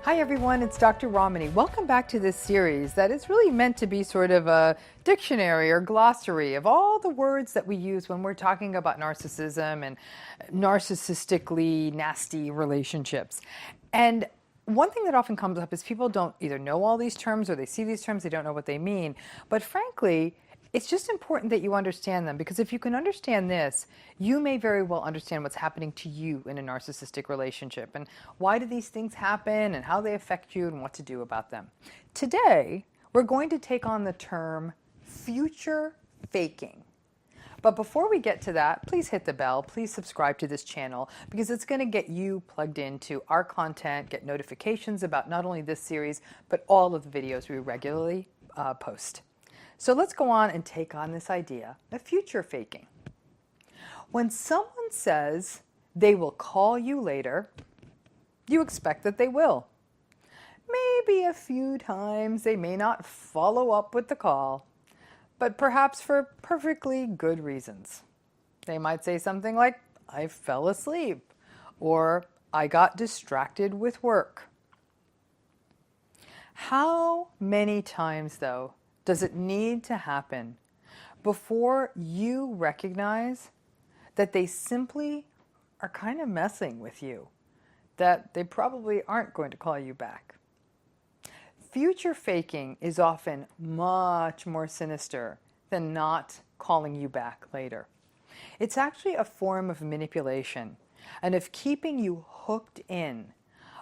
Hi everyone, it's Dr. Ramani. Welcome back to this series that is really meant to be sort of a dictionary or glossary of all the words that we use when we're talking about narcissism and narcissistically nasty relationships. And one thing that often comes up is people don't either know all these terms or they see these terms, they don't know what they mean. But frankly, it's just important that you understand them, because if you can understand this, you may very well understand what's happening to you in a narcissistic relationship and why do these things happen and how they affect you and what to do about them. Today, we're going to take on the term future faking. But before we get to that, please hit the bell, please subscribe to this channel, because it's going to get you plugged into our content, get notifications about not only this series, but all of the videos we regularly post. So let's go on and take on this idea of future faking. When someone says they will call you later, you expect that they will. Maybe a few times they may not follow up with the call, but perhaps for perfectly good reasons. They might say something like, I fell asleep, or I got distracted with work. How many times, though, does it need to happen before you recognize that they simply are kind of messing with you, that they probably aren't going to call you back? Future faking is often much more sinister than not calling you back later. It's actually a form of manipulation and of keeping you hooked in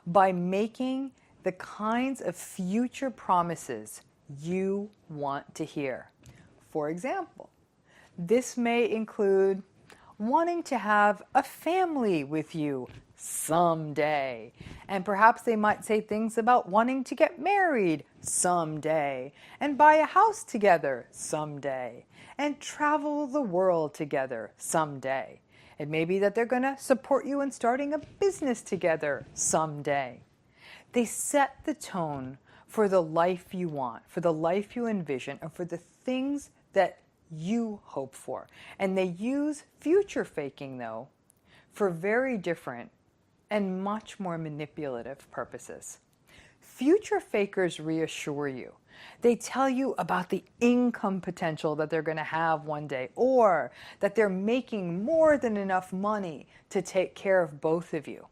by making the kinds of future promises you want to hear. For example, this may include wanting to have a family with you someday. And perhaps they might say things about wanting to get married someday, and buy a house together someday, and travel the world together someday. It may be that they're going to support you in starting a business together someday. They set the tone for the life you want, for the life you envision, and for the things that you hope for. And they use future faking, though, for very different and much more manipulative purposes. Future fakers reassure you. They tell you about the income potential that they're going to have one day, or that they're making more than enough money to take care of both of you.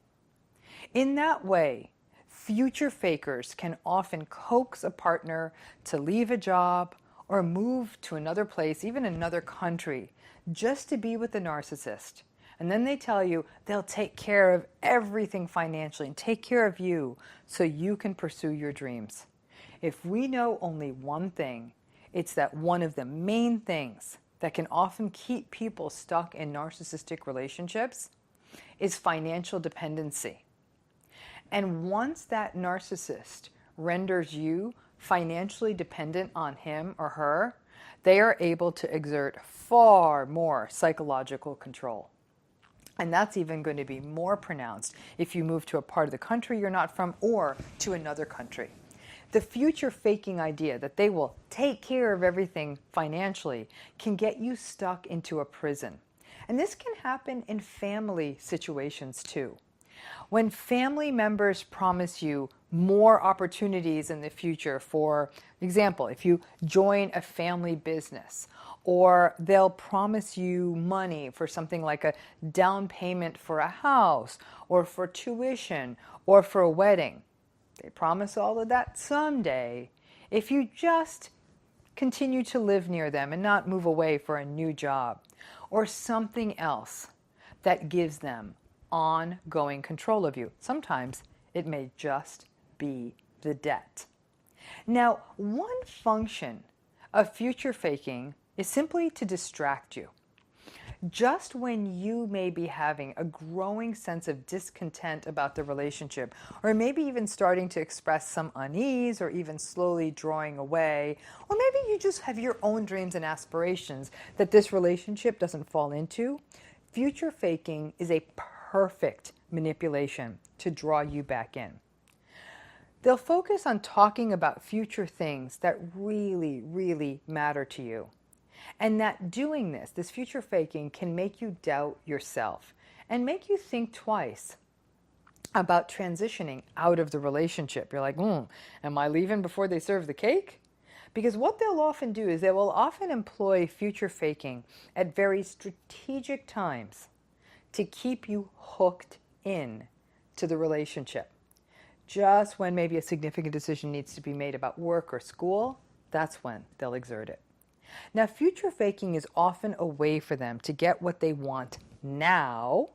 In that way, future fakers can often coax a partner to leave a job or move to another place, even another country, just to be with the narcissist. And then they tell you they'll take care of everything financially and take care of you so you can pursue your dreams. If we know only one thing, it's that one of the main things that can often keep people stuck in narcissistic relationships is financial dependency. And once that narcissist renders you financially dependent on him or her, they are able to exert far more psychological control. And that's even going to be more pronounced if you move to a part of the country you're not from or to another country. The future faking idea that they will take care of everything financially can get you stuck into a prison. And this can happen in family situations too. When family members promise you more opportunities in the future, for example, if you join a family business, or they'll promise you money for something like a down payment for a house, or for tuition, or for a wedding. They promise all of that someday if you just continue to live near them and not move away for a new job, or something else that gives them ongoing control of you. Sometimes it may just be the debt. Now, one function of future faking is simply to distract you. Just when you may be having a growing sense of discontent about the relationship, or maybe even starting to express some unease, or even slowly drawing away, or maybe you just have your own dreams and aspirations that this relationship doesn't fall into, future faking is a perfect manipulation to draw you back in. They'll focus on talking about future things that really, really matter to you. And that doing this future faking, can make you doubt yourself and make you think twice. about transitioning out of the relationship. You're like, am I leaving before they serve the cake? Because what they'll often do is they will often employ future faking at very strategic times to keep you hooked in to the relationship. Just when maybe a significant decision needs to be made about work or school, that's when they'll exert it. Now, future faking is often a way for them to get what they want now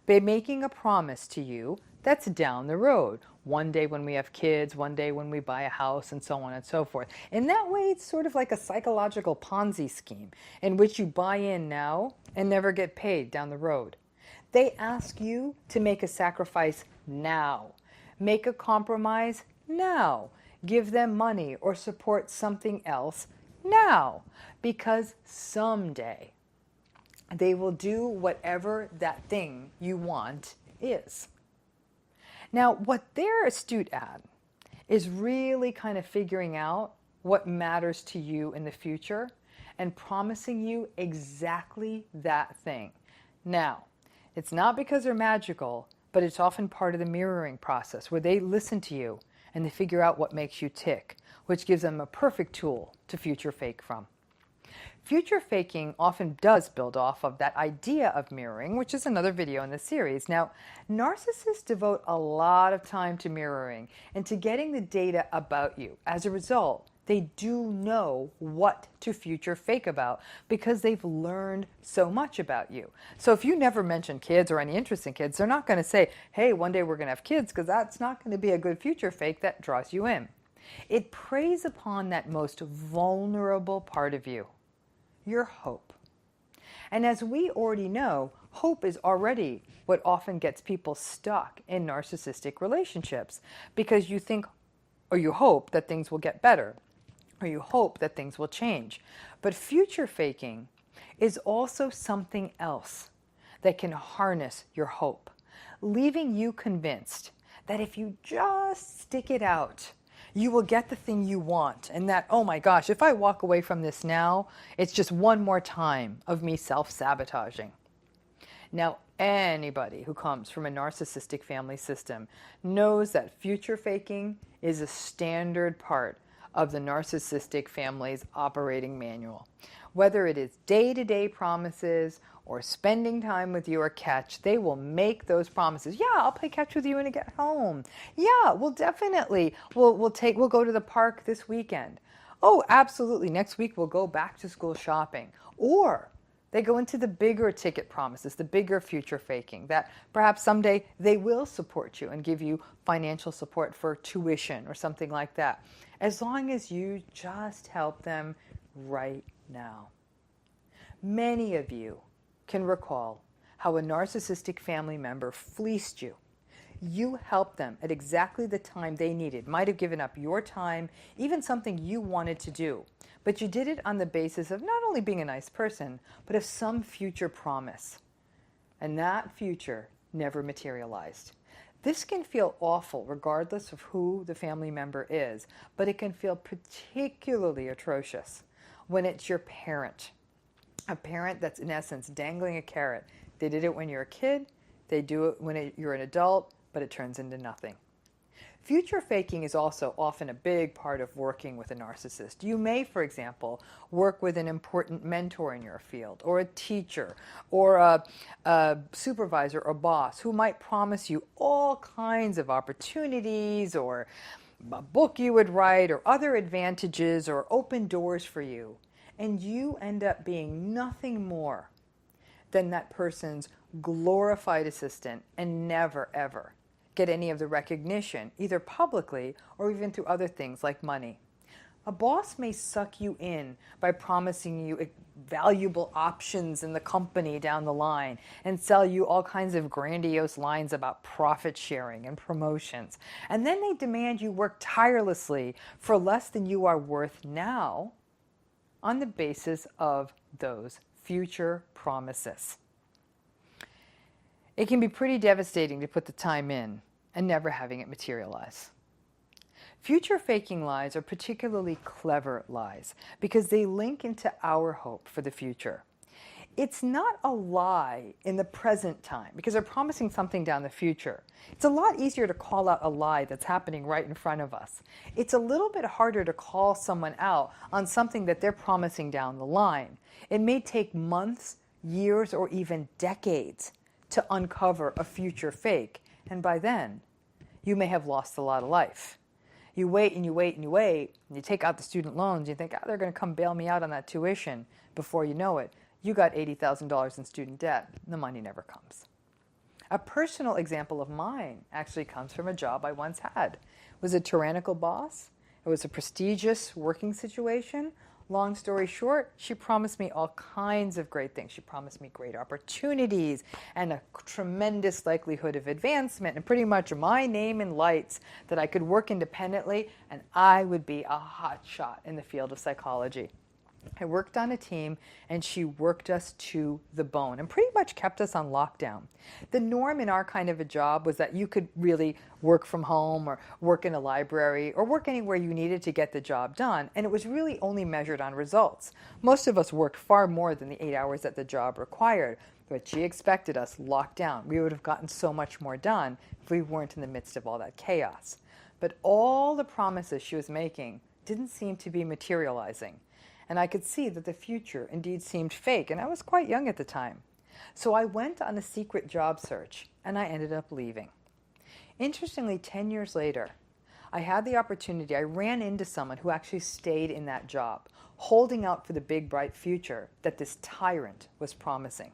by making a promise to you that's down the road. One day when we have kids, one day when we buy a house, and so on and so forth. In that way, it's sort of like a psychological Ponzi scheme in which you buy in now and never get paid down the road. They ask you to make a sacrifice now. Make a compromise now. Give them money or support something else now. Because someday they will do whatever that thing you want is. Now, what they're astute at is really kind of figuring out what matters to you in the future and promising you exactly that thing. Now, it's not because they're magical, but it's often part of the mirroring process where they listen to you and they figure out what makes you tick, which gives them a perfect tool to future fake from. Future faking often does build off of that idea of mirroring, which is another video in the series. Now, narcissists devote a lot of time to mirroring and to getting the data about you. As a result, they do know what to future fake about because they've learned so much about you. So if you never mention kids or any interest in kids, they're not going to say, hey, one day we're going to have kids, because that's not going to be a good future fake that draws you in. It preys upon that most vulnerable part of you, your hope. And as we already know, hope is already what often gets people stuck in narcissistic relationships, because you think or you hope that things will get better, or you hope that things will change. But future faking is also something else that can harness your hope, leaving you convinced that if you just stick it out, you will get the thing you want, and that, oh my gosh, if I walk away from this now, it's just one more time of me self-sabotaging. Now, anybody who comes from a narcissistic family system knows that future faking is a standard part of the narcissistic family's operating manual. Whether it is day-to-day promises or spending time with you or catch, they will make those promises. Yeah, I'll play catch with you when I get home. Yeah, we'll definitely, we'll go to the park this weekend. Oh, absolutely, next week we'll go back to school shopping. Or they go into the bigger ticket promises, the bigger future faking, that perhaps someday they will support you and give you financial support for tuition or something like that, as long as you just help them right now. Many of you can recall how a narcissistic family member fleeced you. You helped them at exactly the time they needed, might have given up your time, even something you wanted to do, but you did it on the basis of not only being a nice person, but of some future promise. And that future never materialized. This can feel awful regardless of who the family member is, but it can feel particularly atrocious when it's your parent. A parent that's in essence dangling a carrot. They did it when you're a kid, they do it when you're an adult, but it turns into nothing. Future faking is also often a big part of working with a narcissist. You may, for example, work with an important mentor in your field, or a teacher, or a supervisor or boss who might promise you all kinds of opportunities, or a book you would write, or other advantages, or open doors for you. And you end up being nothing more than that person's glorified assistant and never, ever get any of the recognition, either publicly or even through other things like money. A boss may suck you in by promising you valuable options in the company down the line and sell you all kinds of grandiose lines about profit sharing and promotions. And then they demand you work tirelessly for less than you are worth now on the basis of those future promises. It can be pretty devastating to put the time in and never having it materialize. Future faking lies are particularly clever lies because they link into our hope for the future. it's not a lie in the present time because they're promising something down the future. It's a lot easier to call out a lie that's happening right in front of us. It's a little bit harder to call someone out on something that they're promising down the line. It may take months, years, or even decades to uncover a future fake, and by then, you may have lost a lot of life. You wait and you wait and you wait, and you take out the student loans, you think, oh, they're going to come bail me out on that tuition. Before you know it, you got $80,000 in student debt. The money never comes. A personal example of mine actually comes from a job I once had. It was a tyrannical boss. It was a prestigious working situation. Long story short, she promised me all kinds of great things. She promised me great opportunities and a tremendous likelihood of advancement and pretty much my name in lights that I could work independently and I would be a hot shot in the field of psychology. I worked on a team and she worked us to the bone and pretty much kept us on lockdown. The norm in our kind of a job was that you could really work from home or work in a library or work anywhere you needed to get the job done, and it was really only measured on results. Most of us worked far more than the 8 hours that the job required, but she expected us locked down. We would have gotten so much more done if we weren't in the midst of all that chaos. But all the promises she was making didn't seem to be materializing. And I could see that the future indeed seemed fake, and I was quite young at the time. So I went on a secret job search, and I ended up leaving. Interestingly, 10 years later, I had the opportunity, I ran into someone who actually stayed in that job, holding out for the big, bright future that this tyrant was promising.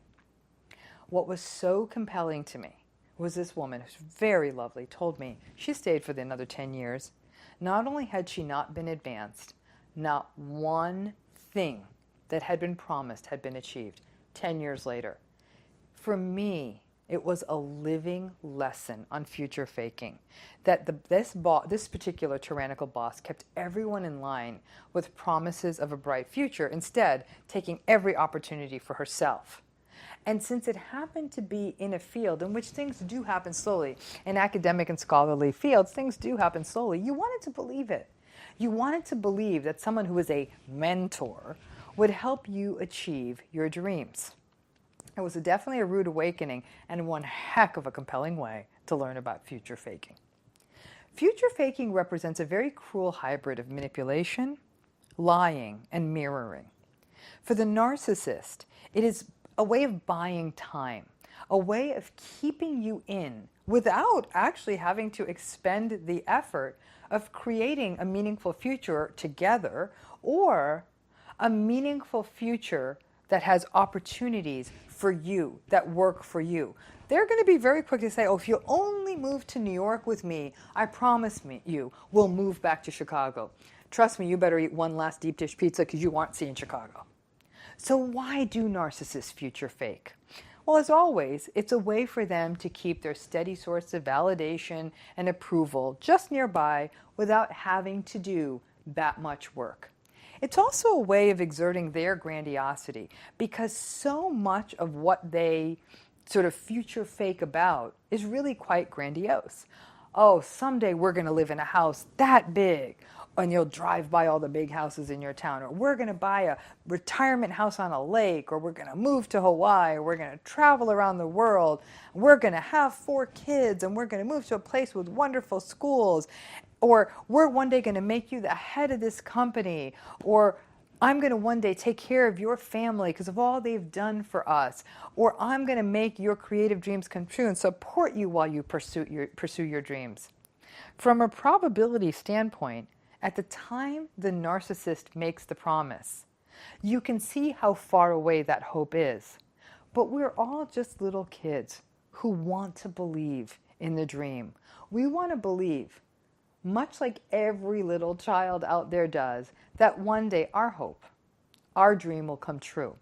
What was so compelling to me was this woman, who's very lovely, told me she stayed for another 10 years. Not only had she not been advanced, not one thing that had been promised had been achieved 10 years later. For me, it was a living lesson on future faking, that this particular tyrannical boss kept everyone in line with promises of a bright future, instead taking every opportunity for herself. And since it happened to be in a field in which things do happen slowly, in academic and scholarly fields, things do happen slowly, you wanted to believe it. You wanted to believe that someone who was a mentor would help you achieve your dreams. It was definitely a rude awakening and one heck of a compelling way to learn about future faking. Future faking represents a very cruel hybrid of manipulation, lying, and mirroring. For the narcissist, it is a way of buying time, a way of keeping you in without actually having to expend the effort of creating a meaningful future together, or a meaningful future that has opportunities for you, that work for you. They're going to be very quick to say, oh, if you only move to New York with me, I promise you, we'll move back to Chicago. Trust me, you better eat one last deep dish pizza because you aren't seeing Chicago. So why do narcissists future fake? Well, as always, it's a way for them to keep their steady source of validation and approval just nearby without having to do that much work. It's also a way of exerting their grandiosity, because so much of what they sort of future fake about is really quite grandiose. Oh, someday we're going to live in a house that big, and you'll drive by all the big houses in your town, or we're going to buy a retirement house on a lake, or we're going to move to Hawaii, or we're going to travel around the world, we're going to have 4 kids, and we're going to move to a place with wonderful schools, or we're one day going to make you the head of this company, or I'm going to one day take care of your family because of all they've done for us, or I'm going to make your creative dreams come true and support you while you pursue your dreams. From a probability standpoint, at the time the narcissist makes the promise, you can see how far away that hope is. But we're all just little kids who want to believe in the dream. We want to believe, much like every little child out there does, that one day our hope, our dream will come true.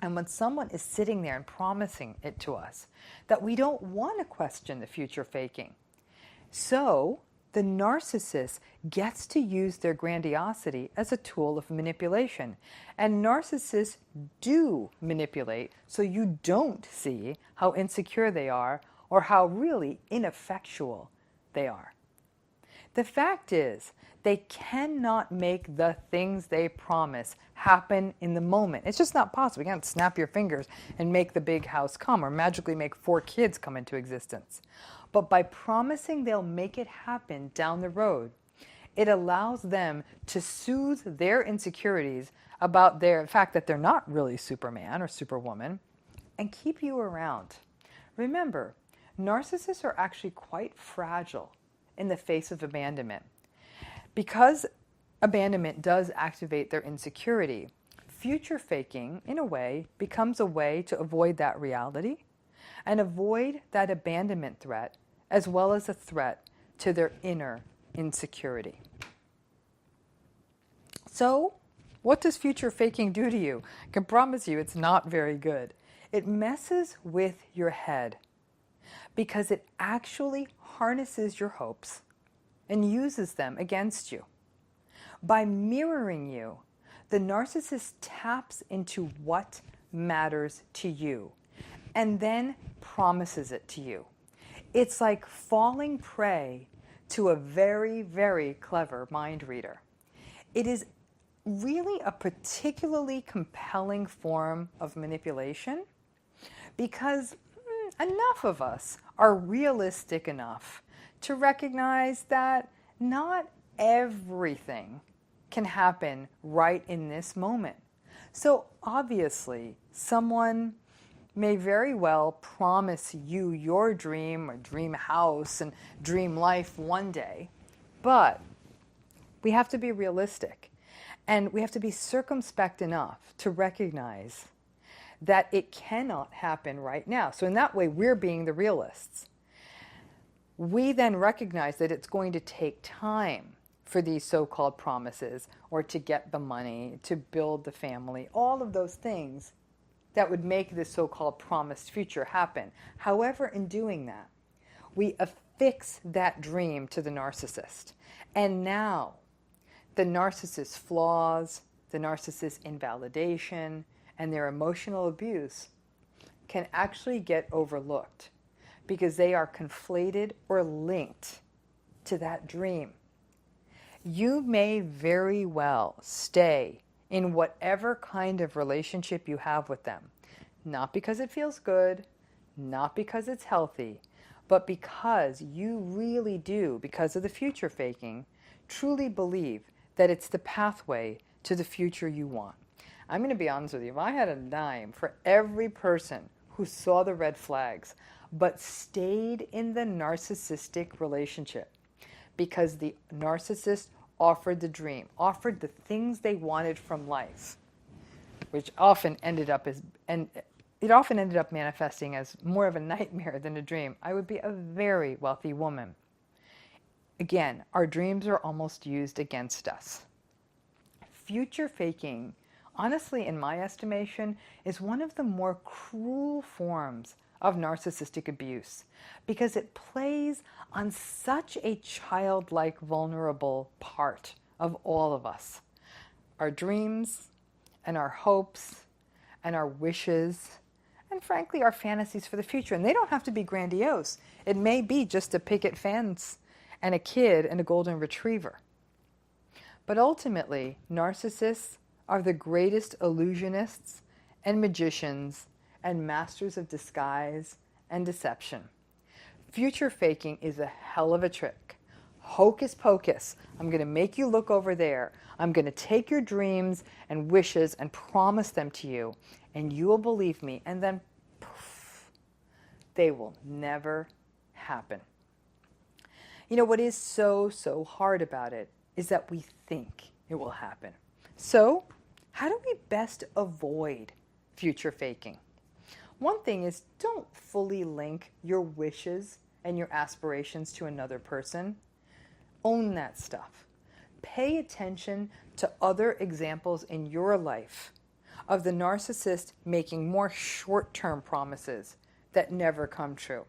And when someone is sitting there and promising it to us, that we don't want to question the future faking. So the narcissist gets to use their grandiosity as a tool of manipulation. And narcissists do manipulate so you don't see how insecure they are or how really ineffectual they are. The fact is, they cannot make the things they promise happen in the moment. It's just not possible. You can't snap your fingers and make the big house come or magically make 4 kids come into existence. But by promising they'll make it happen down the road, it allows them to soothe their insecurities about the fact that they're not really Superman or Superwoman and keep you around. Remember, narcissists are actually quite fragile in the face of abandonment. Because abandonment does activate their insecurity, future faking, in a way, becomes a way to avoid that reality and avoid that abandonment threat, as well as a threat to their inner insecurity. So, what does future faking do to you? I can promise you it's not very good. It messes with your head because it actually harnesses your hopes and uses them against you. By mirroring you, the narcissist taps into what matters to you and then promises it to you. It's like falling prey to a very, very clever mind reader. It is really a particularly compelling form of manipulation because enough of us are realistic enough to recognize that not everything can happen right in this moment. So obviously, someone may very well promise you your dream or dream house and dream life one day, but we have to be realistic and we have to be circumspect enough to recognize that it cannot happen right now. So in that way, we're being the realists. We then recognize that it's going to take time for these so-called promises or to get the money, to build the family, all of those things that would make this so-called promised future happen. However, in doing that, we affix that dream to the narcissist. And now, the narcissist's flaws, the narcissist's invalidation, and their emotional abuse can actually get overlooked because they are conflated or linked to that dream. You may very well stay in whatever kind of relationship you have with them, not because it feels good, not because it's healthy, but because you really do, because of the future faking, truly believe that it's the pathway to the future you want. I'm going to be honest with you, if I had a dime for every person who saw the red flags but stayed in the narcissistic relationship because the narcissist offered the dream, offered the things they wanted from life, which often ended up manifesting as more of a nightmare than a dream, I would be a very wealthy woman. Again, our dreams are almost used against us. Future faking, honestly, in my estimation, is one of the more cruel forms of narcissistic abuse because it plays on such a childlike, vulnerable part of all of us. Our dreams and our hopes and our wishes and frankly our fantasies for the future. And they don't have to be grandiose. It may be just a picket fence and a kid and a golden retriever. But ultimately, narcissists are the greatest illusionists and magicians and masters of disguise and deception. Future faking is a hell of a trick. Hocus pocus. I'm going to make you look over there. I'm going to take your dreams and wishes and promise them to you, and you will believe me. And then, poof, they will never happen. You know, what is so hard about it is that we think it will happen. So, how do we best avoid future faking? One thing is, don't fully link your wishes and your aspirations to another person. Own that stuff. Pay attention to other examples in your life of the narcissist making more short-term promises that never come true.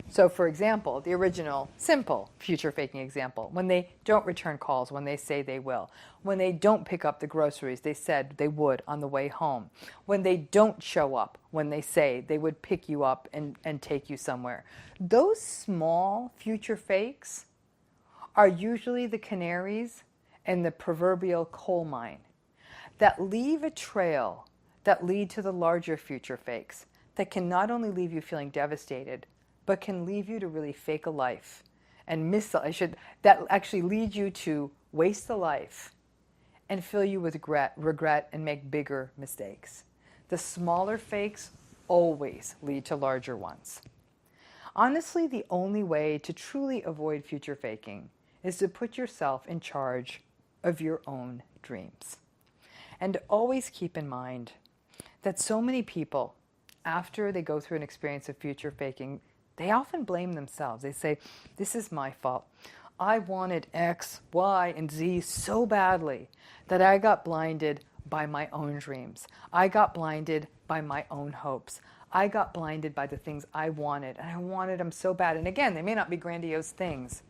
So, for example, the original simple future faking example, when they don't return calls when they say they will, when they don't pick up the groceries they said they would on the way home, when they don't show up when they say they would pick you up and take you somewhere. Those small future fakes are usually the canaries in the proverbial coal mine that leave a trail that lead to the larger future fakes that can not only leave you feeling devastated, but can leave you to really fake a life and that actually lead you to waste the life and fill you with regret and make bigger mistakes. The smaller fakes always lead to larger ones. Honestly, the only way to truly avoid future faking is to put yourself in charge of your own dreams. And always keep in mind that so many people, after they go through an experience of future faking, they often blame themselves. They say, this is my fault. I wanted X, Y, and Z so badly that I got blinded by my own dreams. I got blinded by my own hopes. I got blinded by the things I wanted, and I wanted them so bad. And again, they may not be grandiose things,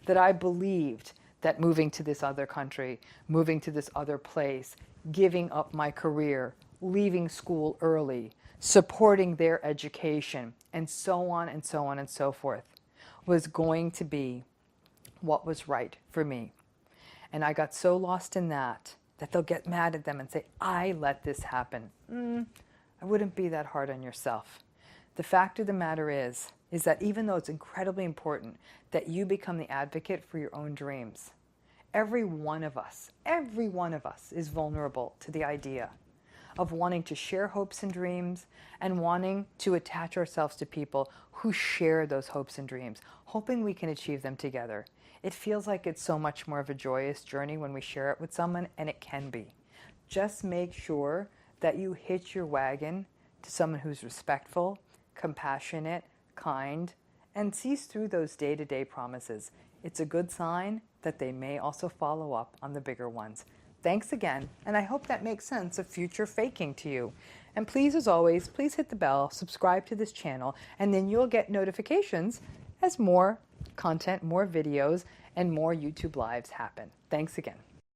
that I believed that moving to this other country, moving to this other place, giving up my career, leaving school early, supporting their education, and so on and so on and so forth, was going to be what was right for me. And I got so lost in that they'll get mad at them and say, I let this happen. I wouldn't be that hard on yourself. The fact of the matter is that even though it's incredibly important that you become the advocate for your own dreams, every one of us is vulnerable to the idea of wanting to share hopes and dreams and wanting to attach ourselves to people who share those hopes and dreams, hoping we can achieve them together. It feels like it's so much more of a joyous journey when we share it with someone, and it can be. Just make sure that you hitch your wagon to someone who's respectful, compassionate, kind, and sees through those day-to-day promises. It's a good sign that they may also follow up on the bigger ones. Thanks again, and I hope that makes sense of future faking to you. And please, as always, please hit the bell, subscribe to this channel, and then you'll get notifications as more content, more videos, and more YouTube Lives happen. Thanks again.